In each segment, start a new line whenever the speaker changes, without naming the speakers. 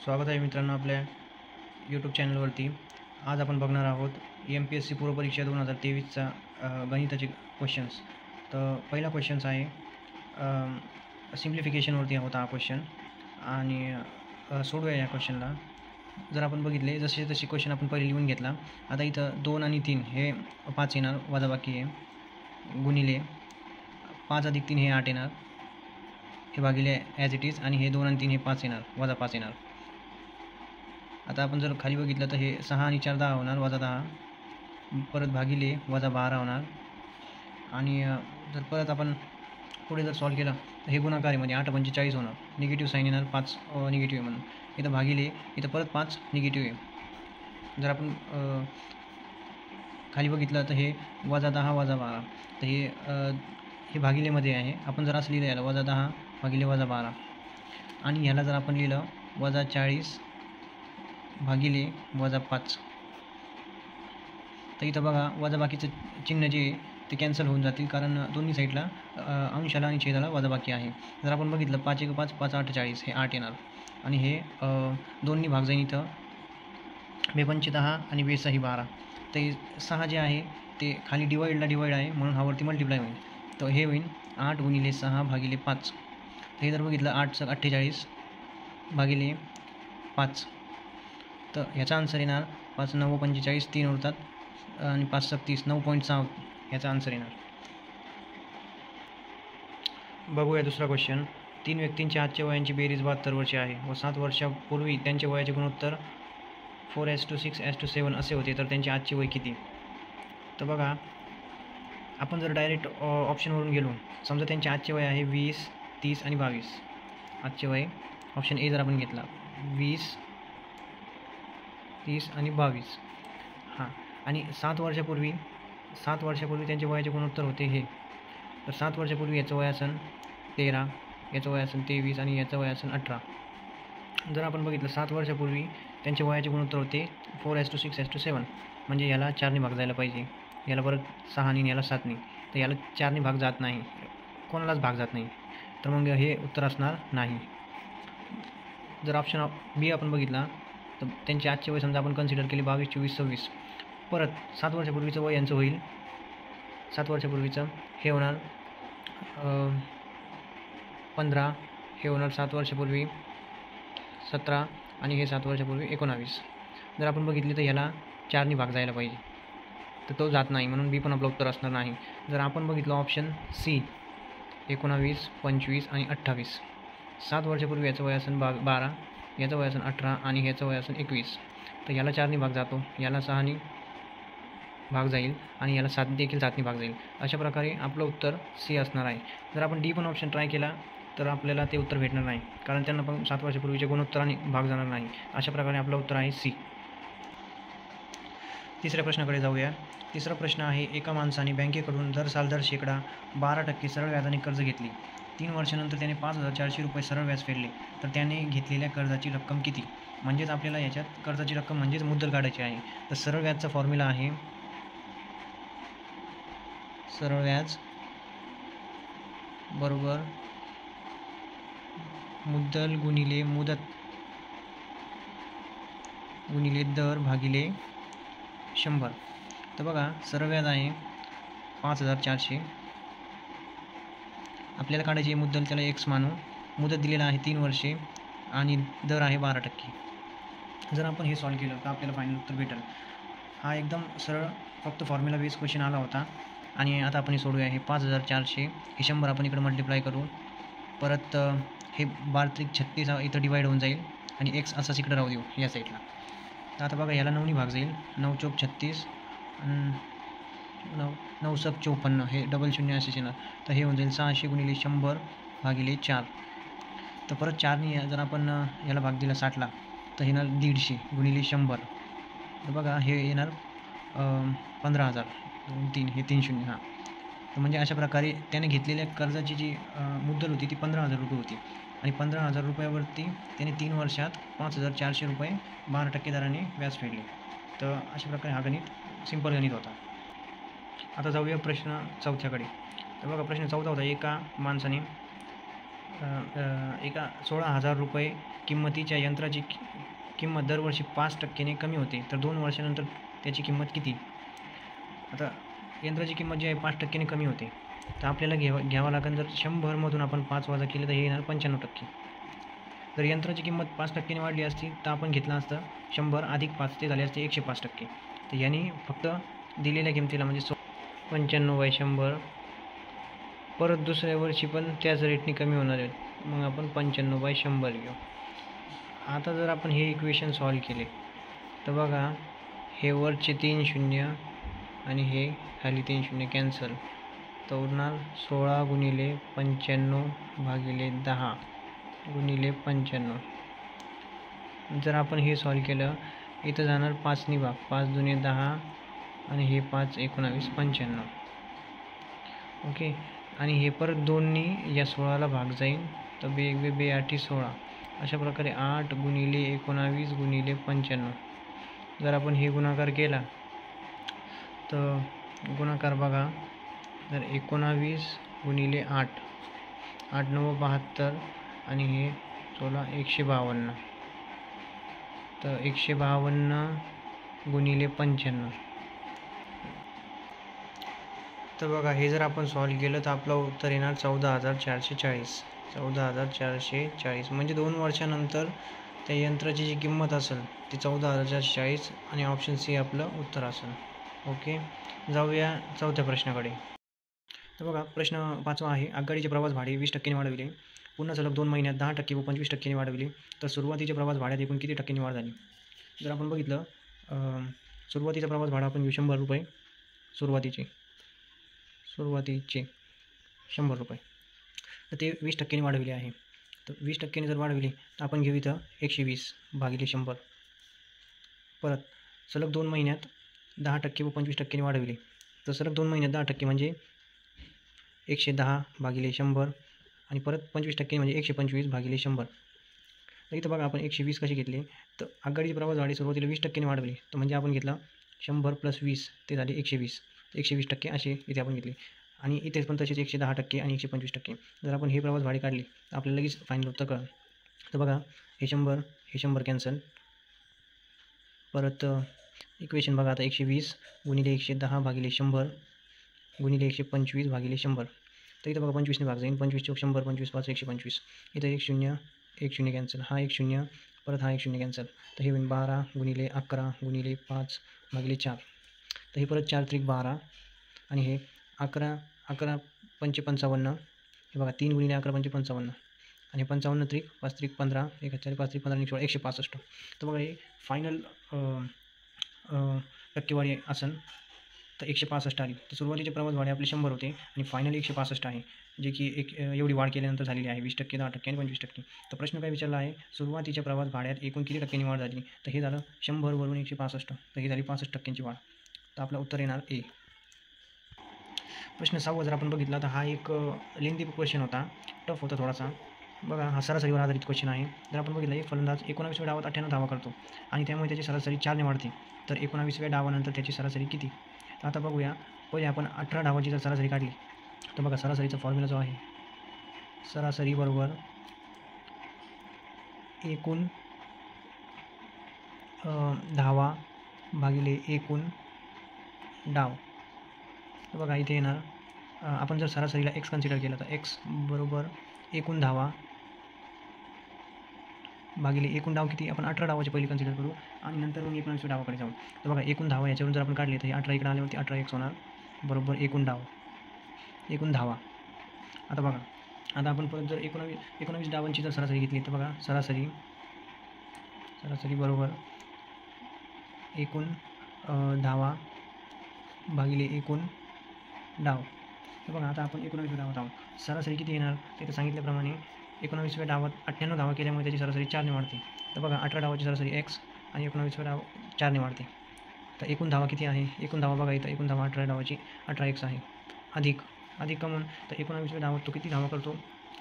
स्वागत आहे मित्रांनो आपल्या यूट्यूब चॅनलवरती। आज आपण बघणार आहोत MPSC पूर्व परीक्षा 2023चा गणिताचे क्वेश्चन्स। तर पहिला क्वेश्चन्स आहे सिम्प्लिफिकेशनवरती होता हा क्वेश्चन आणि सोडूया या क्वेश्चनला। जर आपण बघितले जसे तसे क्वेश्चन आपण पहिले लिहून घेतला। आता इथं 2 आणि 3 हे 5 येणार, वजाबाकी आहे, गुणिले 5 अधिक 3 हे 8 येणार, हे भागिले ॲज इट इज, आणि हे 2 आणि 3 हे 5 येणार, वजा 5 येणार। आता आपण जर खाली बघितलं तर हे 6 आणि 4 10 होणार, वजा 10, परत भागिले वजा 12 होणार। आणि जर परत आपण पुढे जर सॉल्व केलं तर हे गुणाकार आहे, म्हणजे 8 45 होणार, निगेटिव्ह साईन येणार, 5 निगेटिव्ह आहे म्हणून इथं भागिले, इथं परत 5 निगेटिव्ह आहे। जर आपण खाली बघितलं तर हे वजा 10 वजा 12, तर हे भागिलेमध्ये आहे। आपण जर असं लिहिलं याला वजा 10 भागिले वजा 12, आणि ह्याला जर आपण लिहिलं वजा 40 भागिले वजा 5, तर इथं बघा वजाबाकीचं चिन्ह जे ते कॅन्सल होऊन जातील, कारण दोन्ही साईडला अंशाला आणि छेदाला वजाबाकी आहे। जर आपण बघितलं 5 1 5 5 8 40, हे 8 येणार, आणि हे दोन्ही भाग जाईन, इथं 2 10 आणि 2 12, तर हे 6 जे आहे ते खाली डिवाईड आहे, म्हणून हा वरती मल्टिप्लाय होईल, तर हे होईल 8 गुणिले 6 भागिले 5। तर हे जर बघितलं 8 48 भागिले 5, तर ह्याचा आन्सर येणार 5 9 45, 3 उरतात, आणि 5 36 9.6 ह्याचा आन्सर येणार। बघूया दुसरा क्वेश्चन। 3 व्यक्तींच्या आजच्या वयांची बेरीज 72 वर्षे आहे व 7 वर्षापूर्वी त्यांच्या वयाचे गुणोत्तर 4:6:7 असे होते, तर त्यांचे आजचे वय किती? तर बघा, आपण जर डायरेक्ट ऑप्शनवरून गेलो, समजा त्यांचे आजचे वय आहे 20 30 आणि 22, आजचे वय ऑप्शन ए जर आपण घेतला 20 30 आणि 22, हां, आणि 7 वर्षापूर्वी त्यांच्या वयाचे गुणोत्तर होते हे, तर 7 वर्षापूर्वी याचं वय असेल 13, याचं वय असेल 23, आणि याचं वय असेल 18। जर आपण बघितलं 7 वर्षापूर्वी त्यांच्या वयाचे गुणोत्तर होते 4:6:7, म्हणजे याला 4ने भाग जायला पाहिजे, याला परत 6 ने, याला 7 ने, तर याला 4ने भाग जात नाही, कोणालाच भाग जात नाही, तर मग हे उत्तर असणार नाही। जर ऑप्शन बी आपण बघितला तर त्यांचे आजचे वय समजा आपण कन्सिडर केले 22 24 26, परत 7 वर्षापूर्वीचं वय यांचं होईल, 7 वर्षापूर्वीचं हे होणार 15, हे होणार 7 वर्षापूर्वी 17, आणि हे 7 वर्षापूर्वी 19। जर आपण बघितले तर ह्याला 4ने भाग जायला पाहिजे, तर तो जात नाही, म्हणून बी पण आपलं उत्तर असणार नाही। जर आपण बघितलं ऑप्शन सी 19 25 आणि 28, 7 वर्षापूर्वी याचं वय असेल 12, याचं वय असेल 18, आणि ह्याचं वय असेल 21, तर याला 4ने भाग जातो, याला 6ने भाग जाईल, आणि याला 7 देखील 7ने भाग जाईल। अशा प्रकारे आपलं उत्तर सी असणार आहे। जर आपण डी पण ऑप्शन ट्राय केला तर आपल्याला ते उत्तर भेटणार नाही, कारण त्यांना पण 7 वर्षापूर्वीच्या गुणोत्तराने भाग जाणार नाही। अशा प्रकारे आपलं उत्तर आहे सी। तिसऱ्या प्रश्नाकडे जाऊया। तिसरा प्रश्न आहे, एका माणसाने बँकेकडून दर 12% सरळ व्याजाने कर्ज घेतली, 3 वर्षानंतर त्याने 5,400 रुपये सरळ व्याज फेडले, तर त्याने घेतलेल्या कर्जाची रक्कम किती? म्हणजेच आपल्याला याच्यात कर्जाची रक्कम म्हणजेच मुद्दल काढायची आहे। तर सरळ व्याजचा फॉर्म्युला आहे सरळ व्याज बरोबर मुद्दल गुणिले मुदत गुणिले दर भागिले 100। तर बघा, सरळ व्याज आहे 5,400, आपल्याला काढायची मुद्दल, त्याला एक्स मानू, मुदत दिलेला आहे 3 वर्षे, आणि दर आहे 12%। जर आपण हे सॉल्व केलं तर आपल्याला फायनल उत्तर भेटेल। हा एकदम सरळ फक्त फॉर्म्युला बेस क्वेश्चन आला होता, आणि आता आपण हे सोडूया। हे 5,400 हे 100 आपण इकडे मल्टिप्लाय करू, परत हे 12 36 इथं डिवाईड होऊन जाईल, आणि एक्स असाच इकडे राहू देऊ या साईडला। तर आता बघा, याला 9ने भाग जाईल, 9 चौक 36, 9 7 54, हे डबल शून्य असेच येणार, तर हे होऊन जाईल 600 गुणिले 100 भागिले 4। तर परत 4ने जर आपण याला भाग दिला 60ला, तर येणार 150 गुणिले 100, तर बघा हे येणार 15,000, 2 3 हे 3 शून्य, हां। तर म्हणजे अशा प्रकारे त्याने घेतलेल्या कर्जाची जी मुद्दल होती ती 15,000 रुपये होती, आणि 15,000 रुपयावरती त्याने 3 वर्षात 5,400 रुपये 12% दराने व्याज फेडले। तर अशा प्रकारे हा गणित सिंपल गणित होता। आता जाऊया प्रश्न 4थ्याकडे। तर बघा, प्रश्न 4था होता, एका माणसाने एका 16,000 रुपये किंमतीच्या यंत्राची किंमत दरवर्षी 5% कमी होते, तर 2 वर्षानंतर त्याची किंमत किती? आता यंत्राची किंमत जी आहे 5% कमी होते, तर आपल्याला घ्यावं लागेल. जर 100मधून आपण 5 वजा केलं तर हे येणार 95%. जर यंत्राची किंमत 5% वाढली असती तर आपण घेतलं असतं 100 अधिक 5 ते झाले असते 105%. तर याने फक्त दिलेल्या किमतीला म्हणजे 95/100 परत दुसऱ्या वर्षी पण त्याच रेटने कमी होणार आहेत. मग आपण 95/100 घेऊ. आता जर आपण हे इक्वेशन सॉल्व केले तर बघा, हे वरचे 3 शून्य आणि हे खाली 3 शून्य कॅन्सल, तर उरणार 16 गुणिले 95 भागिले 10 गुणिले 95. जर आपण हे सॉल्व केलं, इथं जाणार 5नी भाग, 5 दुणे 10 आणि हे 5 19 95. ओके, आणि हे परत 2नी या 16ला भाग जाईल, तर बे 8 16. अशा प्रकारे 8 गुणिले 19 गुणिले 95. जर आपण हे गुणाकार केला तर गुणाकार बघा, तर 19 गुणिले 8, 8 9 72 आणि हे 16 152. तर 152 गुणिले 95. तर बघा, हे जर आपण सॉल्व केलं तर आपलं उत्तर येणार 14,440. 14,440 म्हणजे 2 वर्षानंतर त्या यंत्राची जी किंमत असेल ती 14,440 आणि ऑप्शन सी आपलं उत्तर असेल. ओके, जाऊया चौथ्या प्रश्नाकडे. तर बघा, प्रश्न 5वा आहे. आगगाडीचे प्रवास भाडे 20% वाढविले, पुन्हा सलग 2 महिन्यात 10% व 25% वाढविले, तर सुरुवातीच्या प्रवास भाड्यात एकूण किती टक्क्यांनी वाढ झाली? जर आपण बघितलं, सुरुवातीचा प्रवास भाडा आपण घेऊ 100 रुपये. सुरुवातीचे 100 रुपये, तर ते 20% वाढविले आहे. तर 20% जर वाढविले तर आपण घेऊ इथं 120 भागिले 100. परत सलग 2 महिन्यात 10% व 25% वाढविले, तर सलग 2 महिन्यात 10% म्हणजे 110 भागिले 100 आणि परत 25% म्हणजे 125 भागिले 100. तर इथं बघा, आपण 120 कसे घेतले, तर आगगाडीचे प्रवास भाडे सुरुवातीला 20% वाढवले, तर म्हणजे आपण घेतला 100 + 20 ते झाले 120. 120% असे इथे आपण घेतले. आणि इथेच पण तसेच 110% आणि 125%. जर आपण हे प्रवास भाडे काढले तर आपल्याला लगेच फायनल उत्तर कळेल. तर बघा, हे 100 कॅन्सल. परत इक्वेशन बघा, आता 120 गुणिले 110 भागिले 100 गुणिले 125 भागिले 100. तर इथं बघा 25ने भाग जाईल. 25 चौक 100, 25 5 125. इथं 1 0 कॅन्सल, हा 1 0, परत हा 1 0 कॅन्सल. तर हे होईल 12 गुणिले 11 गुणिले 5 भागिले 4. तर हे परत 4 त्रिक 12 आणि हे 11 11 पंचे 55. हे बघा, 3 गुणिले 11 पंचे 55 आणि 55 त्रिक 5 त्रिक 15, 1 4 5 त्रिक 15 आणि 16 165. तर बघा, हे फायनल टक्केवारी असेल तर 165 आली. तर सुरुवातीचे प्रवास भाडे आपले 100 होते आणि फायनल 165 आहे, जे की एवढी वाढ केल्यानंतर झालेली आहे. 20%, 10% आणि 25%. तर प्रश्न काय विचारला आहे, सुरुवातीच्या प्रवास भाड्यात एकूण किती टक्क्यांनी वाढ झाली? तर हे झालं 100 वरून 165, तर ही झाली 65% वाढ. तर आपलं उत्तर येणार ए. प्रश्न 6वा जर आपण बघितला तर हा एक लेंदी क्वेश्चन होता, टफ होता थोडासा. बघा, हा सरासरीवर आधारित क्वेश्चन आहे. जर आपण बघितलं, एक फलंदाज 19व्या डावात 98 धावा करतो आणि त्यामुळे त्याची सरासरी 4ने वाढते, तर 19व्या डावानंतर त्याची सरासरी किती? तर आता बघूया, पहिले आपण 18 डावाची जर सरासरी काढली तर बघा, सरासरीचा फॉर्म्युला जो आहे, सरासरी बरोबर एकूण धावा भागिले एकूण डाव. तर बघा, इथे येणार, आपण जर सरासरीला x कन्सिडर केलं तर x बरोबर एकूण धावा भागिले एकूण डाव किती? आपण 18 डावाची पहिली कन्सिडर करू आणि नंतर मग 19व्या डावाकडे जाऊ. तर बघा, एकूण धावा याच्यावरून जर आपण काढले तर हे 18 इकडे आल्यावरती 18x होणार बरोबर एकूण डाव, एकूण धावा. आता बघा, आता आपण परत जर 19 डावांची जर सरासरी घेतली तर बघा, सरासरी बरोबर एकूण धावा भागिले एकूण डाव. तर बघा, आता आपण 19व्या डावात आहोत. सरासरी किती येणार? तिथे सांगितल्याप्रमाणे 19व्या डावात 98 धावा केल्यामुळे त्याची सरासरी 4ने वाढते. तर बघा, 18 डावाची सरासरी x आणि 19व्या डाव 4ने वाढते. तर एकूण धावा किती आहे? एकूण धावा बघा, इथं एकूण धावा 18 डावाची 18x आहे, अधिक का म्हणून, तर 19व्या डावात तो किती धावा करतो?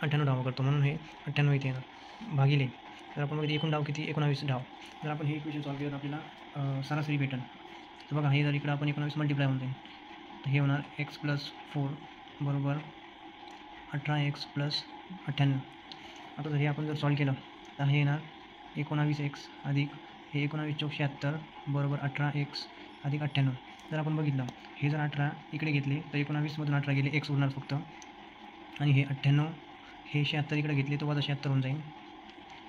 98 धावा करतो, म्हणून हे 98 इथे येणार भागिले. तर आपण बघितलं, एकूण डाव किती? 19 डाव. जर आपण हे इक्वेशन सॉल्व केलं तर आपल्याला सरासरी भेटेल. तर बघा, हे जर इकडं आपण 19 मल्टिप्लाय होऊन जाईल, तर हे होणार x + 4 बरोबर 18x + 98. आता जर हे आपण जर सॉल्व केलं तर हे येणार 19x अधिक हे 19 चौक 76 बरोबर 18x अधिक 98. जर आपण बघितलं हे जर 18 इकडे घेतले तर 19मधून 18 गेले x उरणार फक्त, आणि हे 98 हे 76 इकडे घेतले तर वजा 76 होऊन जाईल.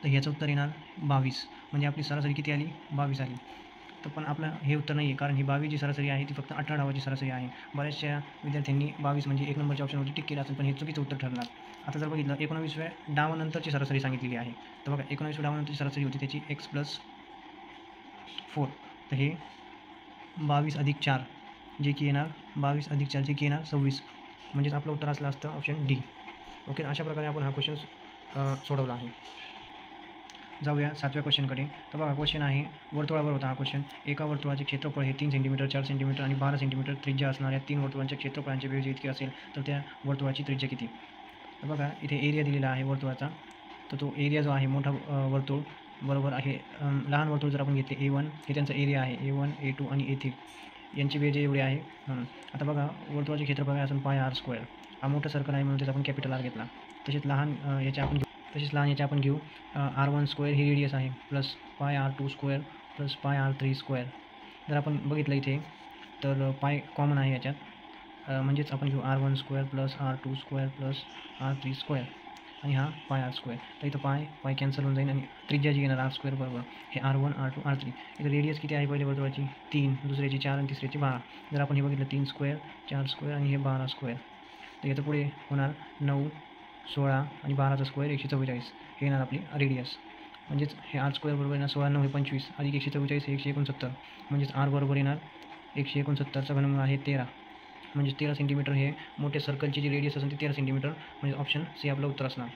तर ह्याचं उत्तर येणार 22. म्हणजे आपली सरासरी किती आली? 22 आली. तर पण आपलं हे उत्तर नाही आहे, कारण ही 22 जी सरासरी आहे ती फक्त 18 डावाची सरासरी आहे. बऱ्याचशा विद्यार्थ्यांनी 22 म्हणजे 1 नंबरच्या ऑप्शनवरती टिक केलं असेल, पण हे चुकीचं उत्तर ठरणार. आता जर बघितलं 19व्या डावानंतरची सरासरी सांगितलेली आहे. तर बघा 19व्या डावानंतरची सरासरी होती त्याची x+4. तर हे 22 अधिक 4 जे की येणार 22 अधिक 4 जे की येणार 26. म्हणजेच आपलं उत्तर असलं असतं ऑप्शन डी. ओके, अशा प्रकारे आपण हा क्वेश्चन सोडवला आहे. जाऊया 7व्या क्वेश्चनकडे. तर बघा क्वेश्चन आहे वर्तुळावर होता हा क्वेश्चन. एका वर्तुळाचे क्षेत्रफळ हे 3 सेंटीमीटर, 4 सेंटीमीटर आणि 12 सेंटीमीटर त्रिज्या असणाऱ्या 3 वर्तुळांच्या क्षेत्रफळांचे बेरीज इतके असेल तर त्या वर्तुळाची त्रिज्या किती? तर बघा इथे एरिया दिलेला आहे वर्तुळाचा. तर तो एरिया जो आहे मोठा वर्तुळ बरोबर आहे लहान वर्तुळ जर आपण घेतले A1 हे त्यांचा एरिया आहे, A1 A2 आणि A3 यांची बेरीज एवढी आहे. आता बघा वर्तुळाचे क्षेत्रफळ काय असेल πr². हा मोठा सर्कल आहे म्हणून त्याचा आपण कॅपिटल R घेतला. तसेच लहान याचे आपण घेऊ r1² ही रेडियस आहे प्लस πr2² प्लस πr3². जर आपण बघितलं इथे तर पाय कॉमन आहे याच्यात, म्हणजेच आपण घेऊ r1² plus r2² plus r3² आणि हा πr². तर इथं पाय कॅन्सल होऊन जाईल आणि त्रिज्या जी येणार r² बरोबर हे r1 r2 r3. इथं रेडियस किती आहे पहिले वर्तुळाची 3, दुसऱ्याची 4 आणि तिसऱ्याची 12. जर आपण हे बघितलं 3² 4² आणि हे 12². तर याचं पुढे होणार 9 16 आणि 12² 144 हे येणार आपली रेडियस. म्हणजेच हे r² बरोबर येणार 16 9 हे 25 अधिक 144 हे 169. म्हणजेच r बरोबर येणार 169चा घनमूळ आहे 13. म्हणजे 13 सेंटीमीटर हे मोठे सर्कलची जी रेडियस असेल ती 13 सेंटीमीटर. म्हणजे ऑप्शन सी आपलं उत्तर असणार.